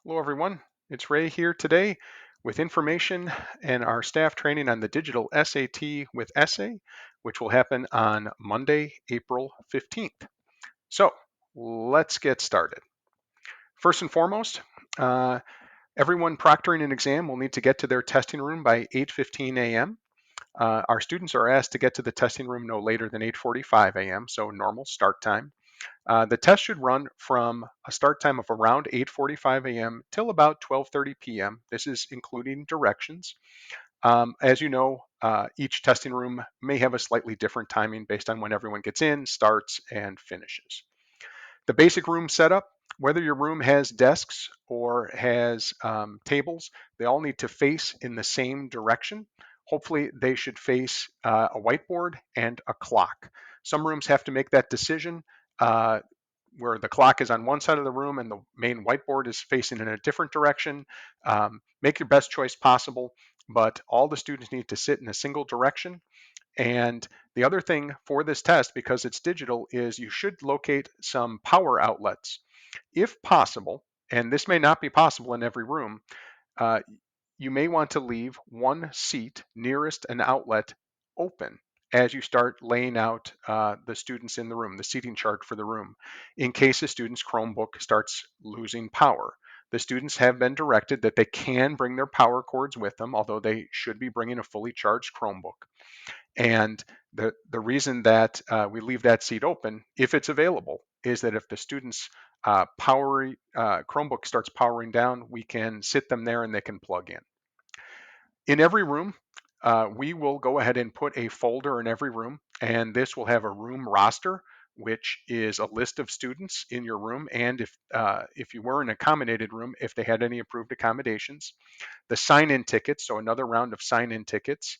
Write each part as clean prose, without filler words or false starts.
Hello, everyone. It's Ray here today with information and our staff training on the digital SAT with Essay, which will happen on Monday, April 15th. So let's get started. First and foremost, uh, everyone proctoring an exam will need to get to their testing room by 8:15 a.m. Our students are asked to get to the testing room no later than 8:45 a.m., so normal start time. The test should run from a start time of around 8:45 a.m. till about 12:30 p.m. This is including directions. As you know, each testing room may have a slightly different timing based on when everyone gets in, starts, and finishes. The basic room setup, whether your room has desks or has tables, they all need to face in the same direction. Hopefully, they should face a whiteboard and a clock. Some rooms have to make that decision uh, where the clock is on one side of the room and the main whiteboard is facing in a different direction. Make your best choice possible, but all the students need to sit in a single direction. And the other thing for this test, because it's digital, is you should locate some power outlets. If possible, and this may not be possible in every room, uh, you may want to leave one seat nearest an outlet open as you start laying out the students in the room, the seating chart for the room, in case a student's Chromebook starts losing power. The students have been directed that they can bring their power cords with them, although they should be bringing a fully charged Chromebook. And the reason that we leave that seat open, if it's available, is that if the student's Chromebook starts powering down, we can sit them there and they can plug in. In every room, we will go ahead and put a folder in every room, and this will have a room roster, which is a list of students in your room, and if you were in an accommodated room, if they had any approved accommodations, the sign-in tickets, so another round of sign-in tickets,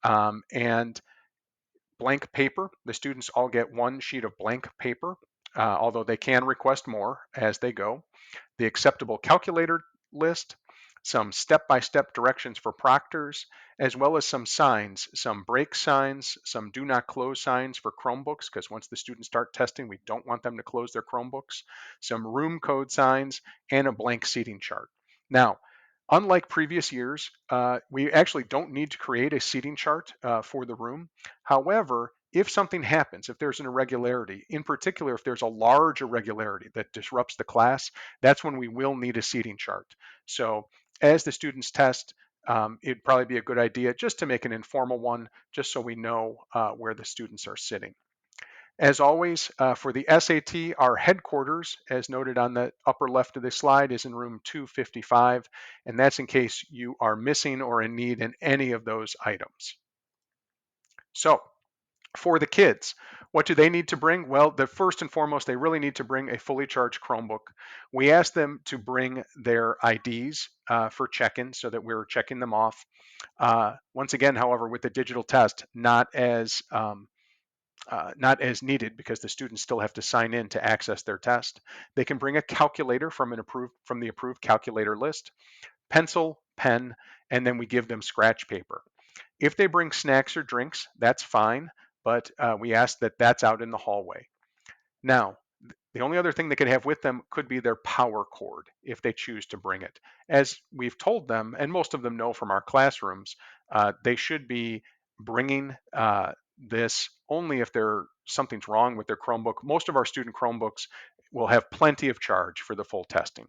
and blank paper. The students all get one sheet of blank paper, although they can request more as they go. The acceptable calculator list, some step-by-step directions for proctors, as well as some signs, some break signs, some do not close signs for Chromebooks, because once the students start testing, we don't want them to close their Chromebooks, some room code signs, and a blank seating chart. Now, unlike previous years, we actually don't need to create a seating chart for the room. However, if something happens, if there's an irregularity, in particular, if there's a large irregularity that disrupts the class, that's when we will need a seating chart. So as the students test, it'd probably be a good idea just to make an informal one, just so we know where the students are sitting. As always, for the SAT, our headquarters, as noted on the upper left of this slide, is in room 255, and that's in case you are missing or in need in any of those items. So for the kids, what do they need to bring? Well, the first and foremost, they really need to bring a fully charged Chromebook. We ask them to bring their IDs for check-in so that we're checking them off. Once again, however, with the digital test, not as needed because the students still have to sign in to access their test. They can bring a calculator from the approved calculator list, pencil, pen, and then we give them scratch paper. If they bring snacks or drinks, that's fine, but we ask that that's out in the hallway. Now, the only other thing they could have with them could be their power cord if they choose to bring it. As we've told them, and most of them know from our classrooms, they should be bringing this only if something's wrong with their Chromebook. Most of our student Chromebooks will have plenty of charge for the full testing.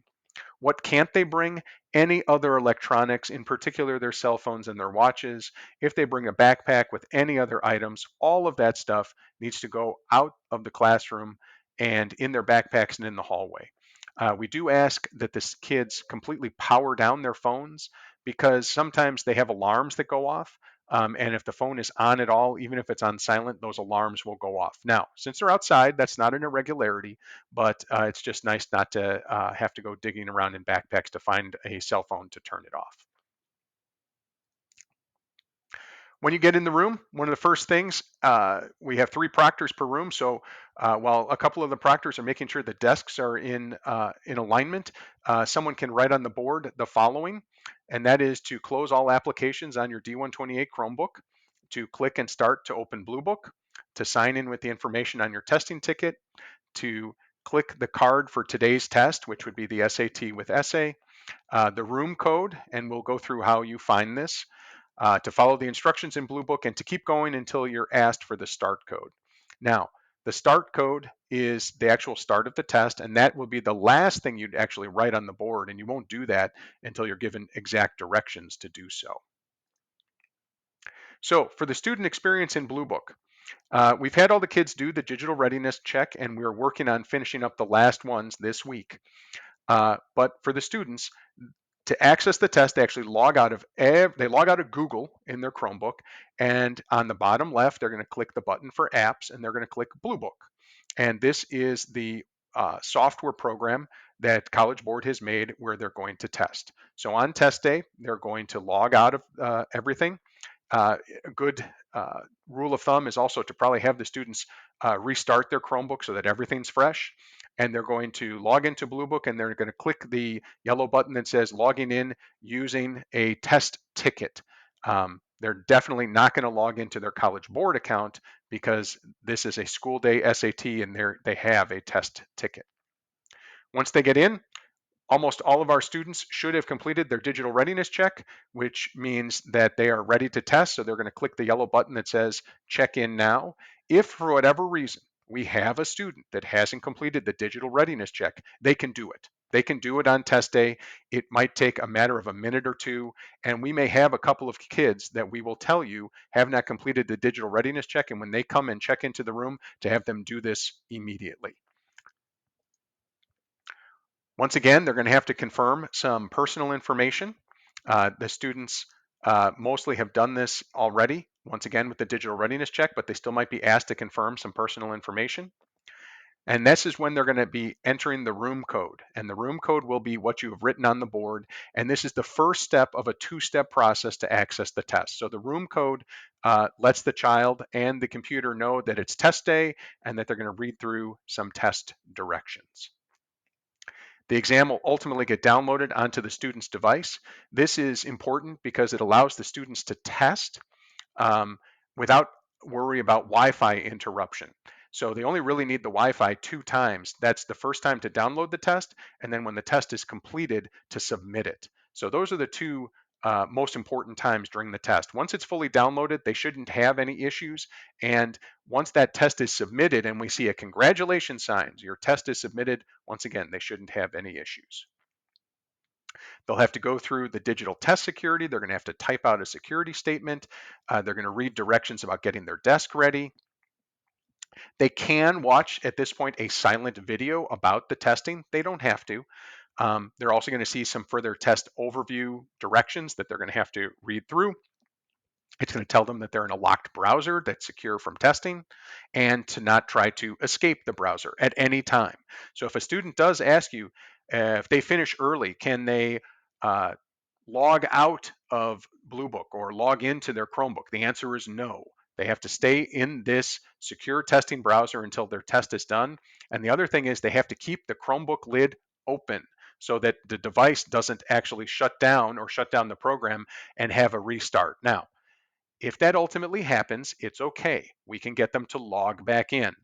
What can't they bring? Any other electronics, in particular their cell phones and their watches. If they bring a backpack with any other items, all of that stuff needs to go out of the classroom and in their backpacks and in the hallway. We do ask that the kids completely power down their phones because sometimes they have alarms that go off. And if the phone is on at all, even if it's on silent, those alarms will go off. Now, since they're outside, that's not an irregularity, but it's just nice not to have to go digging around in backpacks to find a cell phone to turn it off. When you get in the room, one of the first things, we have 3 proctors per room. So while a couple of the proctors are making sure the desks are in alignment, someone can write on the board the following, and that is to close all applications on your D128 Chromebook, to click and start to open Bluebook, to sign in with the information on your testing ticket, to click the card for today's test, which would be the SAT with Essay, the room code, and we'll go through how you find this, to follow the instructions in Blue Book, and to keep going until you're asked for the start code. Now, the start code is the actual start of the test, and that will be the last thing you'd actually write on the board, and you won't do that until you're given exact directions to do so. So for the student experience in Blue Book, we've had all the kids do the digital readiness check, and we're working on finishing up the last ones this week. But for the students, to access the test, they actually they log out of Google in their Chromebook, and on the bottom left, they're going to click the button for apps, and they're going to click Blue Book. And this is the software program that College Board has made where they're going to test. So on test day, they're going to log out of everything. A good rule of thumb is also to probably have the students restart their Chromebook so that everything's fresh. And they're going to log into Blue Book, and they're going to click the yellow button that says logging in using a test ticket. They're definitely not going to log into their College Board account because this is a school day SAT, and they have a test ticket. Once they get in, almost all of our students should have completed their digital readiness check, which means that they are ready to test. So they're going to click the yellow button that says check in now. If for whatever reason we have a student that hasn't completed the digital readiness check, they can do it. They can do it on test day. It might take a matter of a minute or two, and we may have a couple of kids that we will tell you have not completed the digital readiness check, and when they come and check into the room, to have them do this immediately. Once again, they're going to have to confirm some personal information. The students mostly have done this already, once again with the digital readiness check, but they still might be asked to confirm some personal information. And this is when they're going to be entering the room code. And the room code will be what you have written on the board. And this is the first step of a two-step process to access the test. So the room code lets the child and the computer know that it's test day and that they're going to read through some test directions. The exam will ultimately get downloaded onto the student's device. This is important because it allows the students to test um, without worry about Wi-Fi interruption. So they only really need the Wi-Fi 2 times. That's the first time to download the test, and then when the test is completed, to submit it. So those are the two most important times during the test. Once it's fully downloaded, they shouldn't have any issues. And once that test is submitted and we see a congratulations signs, your test is submitted, once again, they shouldn't have any issues. They'll have to go through the digital test security. They're going to have to type out a security statement. They're going to read directions about getting their desk ready. They can watch at this point a silent video about the testing. They don't have to. They're also going to see some further test overview directions that they're going to have to read through. It's going to tell them that they're in a locked browser that's secure from testing, and to not try to escape the browser at any time. So if a student does ask you if they finish early, can they uh, log out of Blue Book or log into their Chromebook? The answer is no. They have to stay in this secure testing browser until their test is done. And the other thing is they have to keep the Chromebook lid open so that the device doesn't actually shut down or shut down the program and have a restart. Now, if that ultimately happens, it's okay. We can get them to log back in,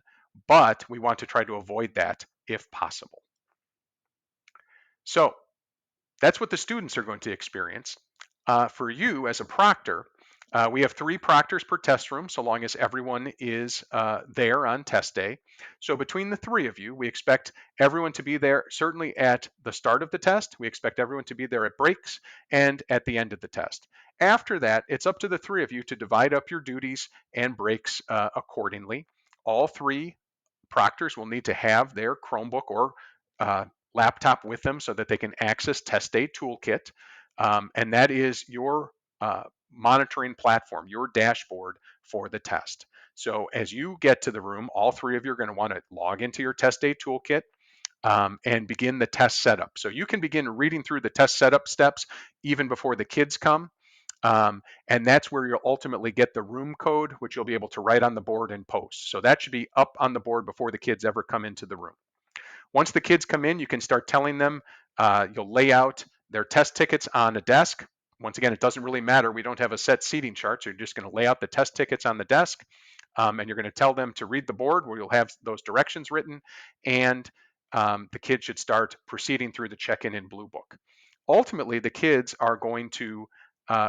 but we want to try to avoid that if possible. So that's what the students are going to experience. For you as a proctor, we have 3 proctors per test room, so long as everyone is there on test day. So between the 3 of you, we expect everyone to be there certainly at the start of the test. We expect everyone to be there at breaks and at the end of the test. After that, it's up to the 3 of you to divide up your duties and breaks accordingly. All 3 proctors will need to have their Chromebook or uh, laptop with them so that they can access Test Day Toolkit. And that is your monitoring platform, your dashboard for the test. So as you get to the room, all 3 of you are going to want to log into your Test Day Toolkit and begin the test setup. So you can begin reading through the test setup steps even before the kids come. And that's where you'll ultimately get the room code, which you'll be able to write on the board and post. So that should be up on the board before the kids ever come into the room. Once the kids come in, you can start telling them, you'll lay out their test tickets on a desk. Once again, it doesn't really matter. We don't have a set seating chart, so you're just going to lay out the test tickets on the desk, and you're going to tell them to read the board where you'll have those directions written, and the kids should start proceeding through the check-in in Blue Book. Ultimately, the kids are going to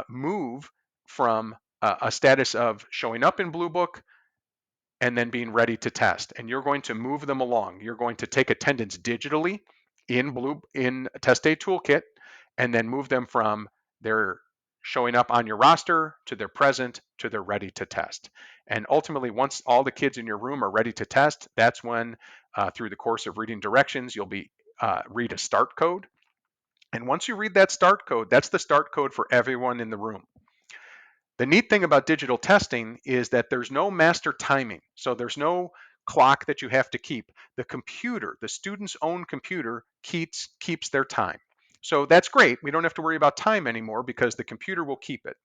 move from a status of showing up in Blue Book and then being ready to test. And you're going to move them along. You're going to take attendance digitally in Test Day Toolkit, and then move them from their showing up on your roster to their present to their ready to test. And ultimately, once all the kids in your room are ready to test, that's when, through the course of reading directions, you'll be read a start code. And once you read that start code, that's the start code for everyone in the room. The neat thing about digital testing is that there's no master timing. So there's no clock that you have to keep. The computer, the student's own computer, keeps their time. So that's great. We don't have to worry about time anymore because the computer will keep it.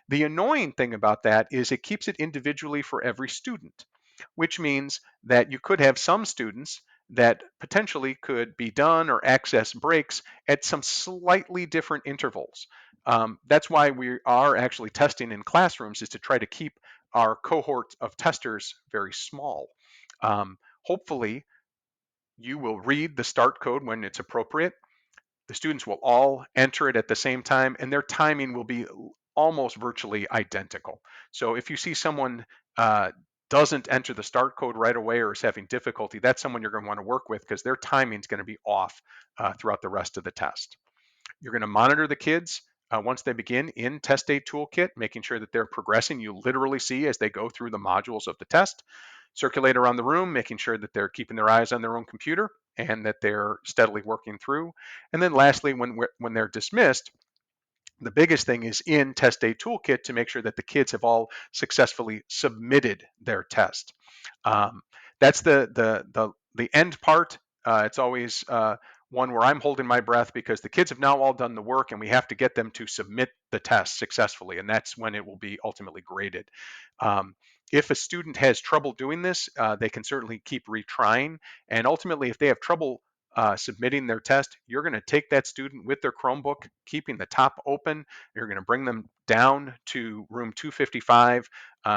The annoying thing about that is it keeps it individually for every student, which means that you could have some students that potentially could be done or access breaks at some slightly different intervals. That's why we are actually testing in classrooms, is to try to keep our cohort of testers very small. Hopefully, you will read the start code when it's appropriate. The students will all enter it at the same time, and their timing will be almost virtually identical. So if you see someone doesn't enter the start code right away or is having difficulty, that's someone you're going to want to work with because their timing is going to be off throughout the rest of the test. You're going to monitor the kids once they begin in Test Day Toolkit, making sure that they're progressing. You literally see as they go through the modules of the test, circulate around the room, making sure that they're keeping their eyes on their own computer and that they're steadily working through. And then lastly, when they're dismissed, the biggest thing is in Test Day Toolkit to make sure that the kids have all successfully submitted their test. Um, that's the end part. It's always one where I'm holding my breath because the kids have now all done the work and we have to get them to submit the test successfully, and that's when it will be ultimately graded. Um, if a student has trouble doing this, they can certainly keep retrying, and ultimately, if they have trouble submitting their test, you're going to take that student with their Chromebook, keeping the top open. You're going to bring them down to room 255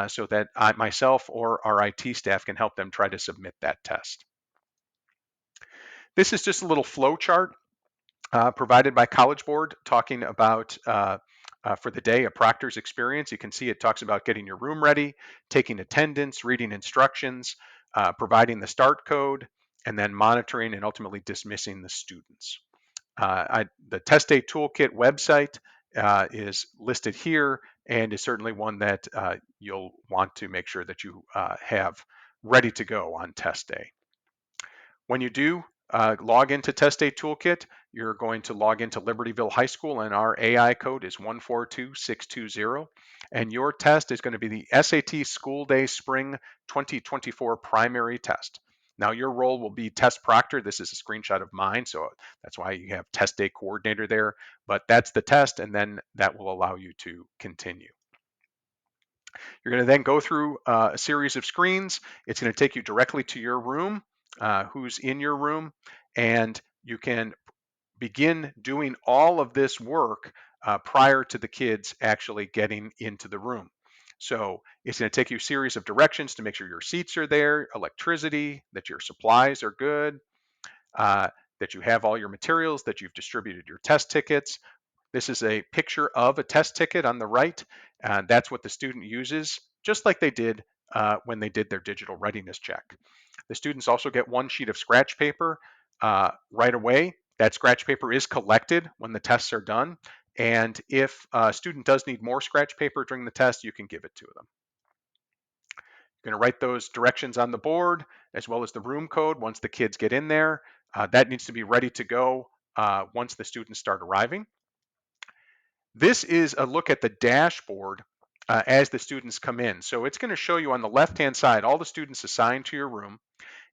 so that myself or our IT staff can help them try to submit that test. This is just a little flow chart provided by College Board talking about for the day a proctor's experience. You can see it talks about getting your room ready, taking attendance, reading instructions, providing the start code, and then monitoring and ultimately dismissing the students. The Test Day Toolkit website is listed here and is certainly one that you'll want to make sure that you have ready to go on test day. When you do log into Test Day Toolkit, you're going to log into Libertyville High School, and our AI code is 142620. And your test is going to be the SAT School Day Spring 2024 primary test. Now, your role will be test proctor. This is a screenshot of mine, so that's why you have test day coordinator there. But that's the test, and then that will allow you to continue. You're going to then go through a series of screens. It's going to take you directly to your room, who's in your room, and you can begin doing all of this work prior to the kids actually getting into the room. So it's going to take you a series of directions to make sure your seats are there, electricity, that your supplies are good, that you have all your materials, that you've distributed your test tickets. This is a picture of a test ticket on the right. That's what the student uses, just like they did when they did their digital readiness check. The students also get one sheet of scratch paper right away. That scratch paper is collected when the tests are done. And if a student does need more scratch paper during the test, you can give it to them. You're going to write those directions on the board as well as the room code once the kids get in there. That needs to be ready to go once the students start arriving. This is a look at the dashboard as the students come in. So it's going to show you on the left-hand side all the students assigned to your room.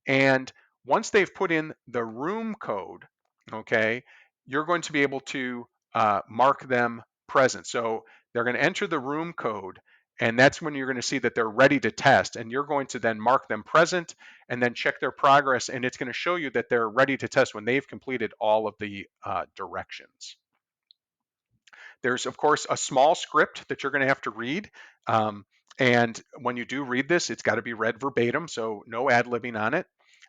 And once they've put in the room code, okay, you're going to be able to mark them present. So they're going to enter the room code, and that's when you're going to see that they're ready to test. And you're going to then mark them present and then check their progress. And it's going to show you that they're ready to test when they've completed all of the directions. There's, of course, a small script that you're going to have to read. And when you do read this, it's got to be read verbatim, so no ad libbing on it.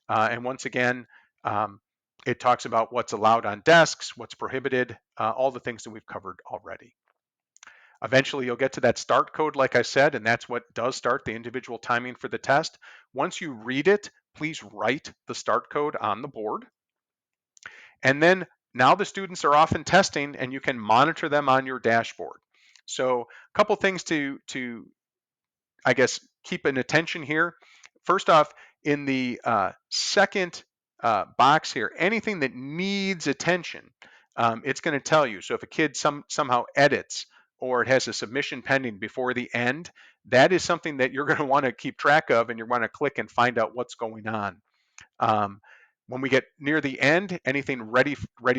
And once again, um, It talks about what's allowed on desks, what's prohibited, all the things that we've covered already. Eventually, you'll get to that start code, like I said, and that's what does start the individual timing for the test. Once you read it, please write the start code on the board. And then now the students are off and testing, and you can monitor them on your dashboard. So a couple things to I guess, keep an attention here. First off, in the second box here, anything that needs attention, it's going to tell you. So if a kid somehow edits or it has a submission pending before the end, that is something that you're going to want to keep track of, and you want to click and find out what's going on. Um, when we get near the end, anything ready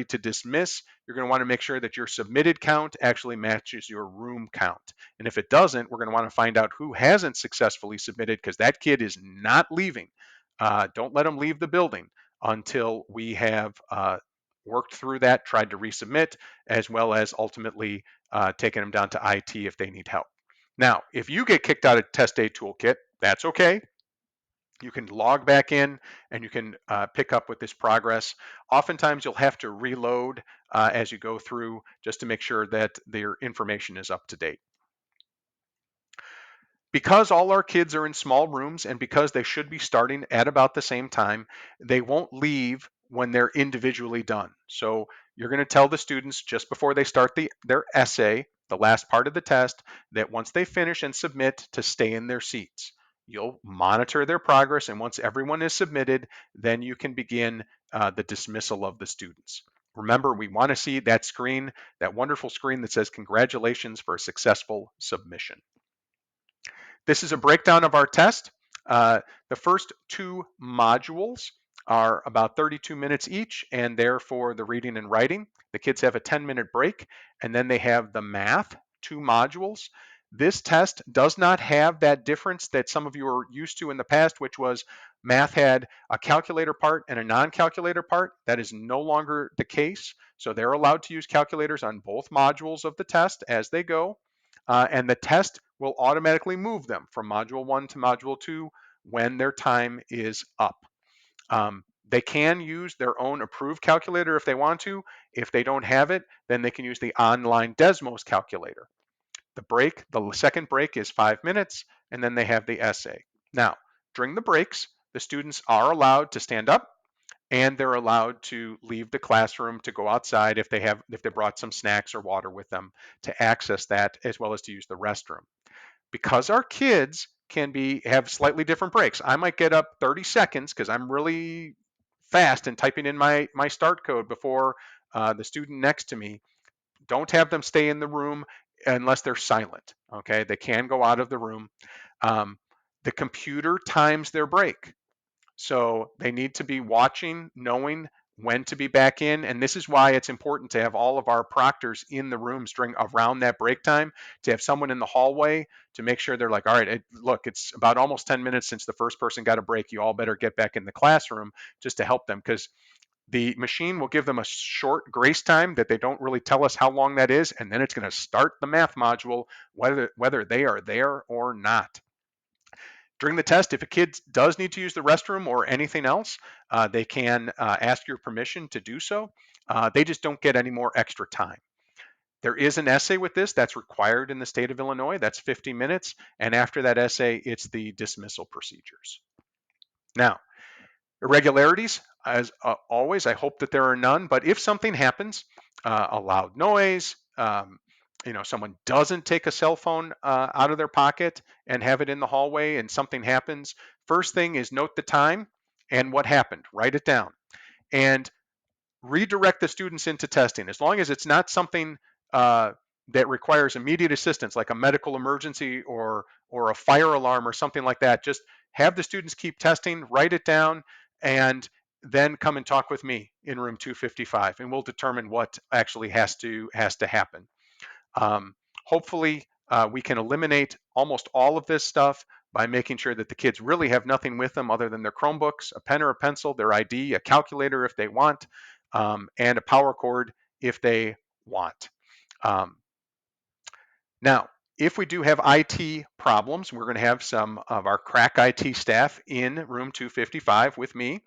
to dismiss, you're going to want to make sure that your submitted count actually matches your room count. And if it doesn't, we're going to want to find out who hasn't successfully submitted, because that kid is not leaving. Don't let them leave the building until we have worked through that, tried to resubmit, as well as ultimately taking them down to IT if they need help. Now, if you get kicked out of Test Day Toolkit, that's okay. You can log back in and you can pick up with this progress. Oftentimes you'll have to reload as you go through, just to make sure that their information is up to date. Because all our kids are in small rooms and because they should be starting at about the same time, they won't leave when they're individually done. So you're going to tell the students just before they start their essay, the last part of the test, that once they finish and submit, to stay in their seats. You'll monitor their progress, and once everyone is submitted, then you can begin the dismissal of the students. Remember, we want to see that screen, that wonderful screen that says congratulations for a successful submission. This is a breakdown of our test. The first two modules are about 32 minutes each, and they're for the reading and writing. The kids have a 10-minute break, and then they have the math, two modules. This test does not have that difference that some of you are used to in the past, which was math had a calculator part and a non-calculator part. That is no longer the case. So they're allowed to use calculators on both modules of the test as they go. And the test will automatically move them from module 1 to module 2 when their time is up. They can use their own approved calculator if they want to. If they don't have it, then they can use the online Desmos calculator. The second break is 5 minutes, and then they have the essay. Now, during the breaks, the students are allowed to stand up, and they're allowed to leave the classroom to go outside if they brought some snacks or water with them, to access that, as well as to use the restroom. Because our kids have slightly different breaks. I might get up 30 seconds because I'm really fast in typing in my start code before the student next to me. Don't have them stay in the room unless they're silent. Okay, they can go out of the room. Um, the computer times their break. So they need to be watching, knowing when to be back in. And this is why it's important to have all of our proctors in the rooms around that break time, to have someone in the hallway to make sure they're like, all right, look, it's about almost 10 minutes since the first person got a break. You all better get back in the classroom, just to help them, because the machine will give them a short grace time that they don't really tell us how long that is. And then it's going to start the math module, whether they are there or not. During the test, if a kid does need to use the restroom or anything else, they can ask your permission to do so. They just don't get any more extra time. There is an essay with this that's required in the state of Illinois. That's 50 minutes. And after that essay, it's the dismissal procedures. Now, irregularities, as always, I hope that there are none. But if something happens, a loud noise, someone doesn't take a cell phone out of their pocket and have it in the hallway, and something happens, first thing is note the time and what happened. Write it down and redirect the students into testing. As long as it's not something that requires immediate assistance, like a medical emergency or a fire alarm or something like that, just have the students keep testing, write it down, and then come and talk with me in room 255, and we'll determine what actually has to happen. Hopefully, we can eliminate almost all of this stuff by making sure that the kids really have nothing with them other than their Chromebooks, a pen or a pencil, their ID, a calculator if they want, and a power cord if they want. Now, if we do have IT problems, we're going to have some of our crack IT staff in room 255 with me.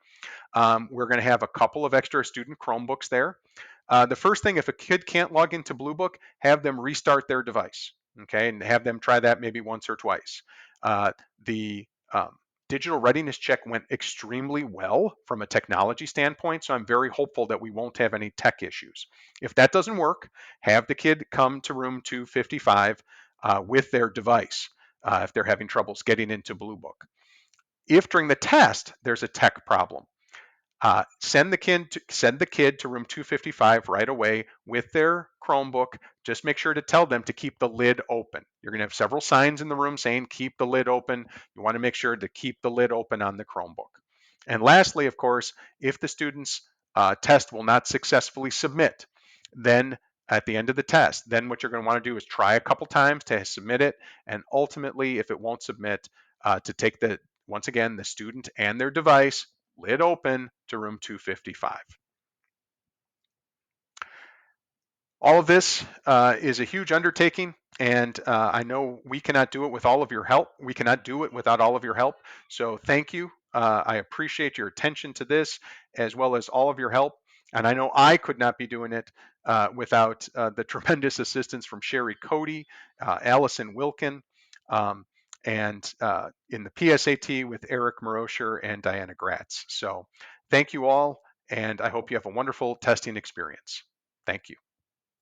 We're going to have a couple of extra student Chromebooks there. The first thing, if a kid can't log into Bluebook, have them restart their device, okay, and have them try that maybe once or twice. The digital readiness check went extremely well from a technology standpoint, so I'm very hopeful that we won't have any tech issues. If that doesn't work, have the kid come to room 255 with their device if they're having troubles getting into Bluebook. If during the test there's a tech problem, send the kid to room 255 right away with their Chromebook. Just make sure to tell them to keep the lid open. You're going to have several signs in the room saying keep the lid open. You want to make sure to keep the lid open on the Chromebook. And lastly, of course, if the student's test will not successfully submit, then at the end of the test, then what you're going to want to do is try a couple times to submit it, and ultimately, if it won't submit, to take the once again the student and their device lid open to room 255. All of this is a huge undertaking, and I know we cannot do it with all of your help. We cannot do it without all of your help. So thank you. I appreciate your attention to this as well as all of your help. And I know I could not be doing it without the tremendous assistance from Sherry Cody, Allison Wilkin, um, and in the PSAT with Eric Marosher and Diana Gratz. So thank you all, and I hope you have a wonderful testing experience. Thank you.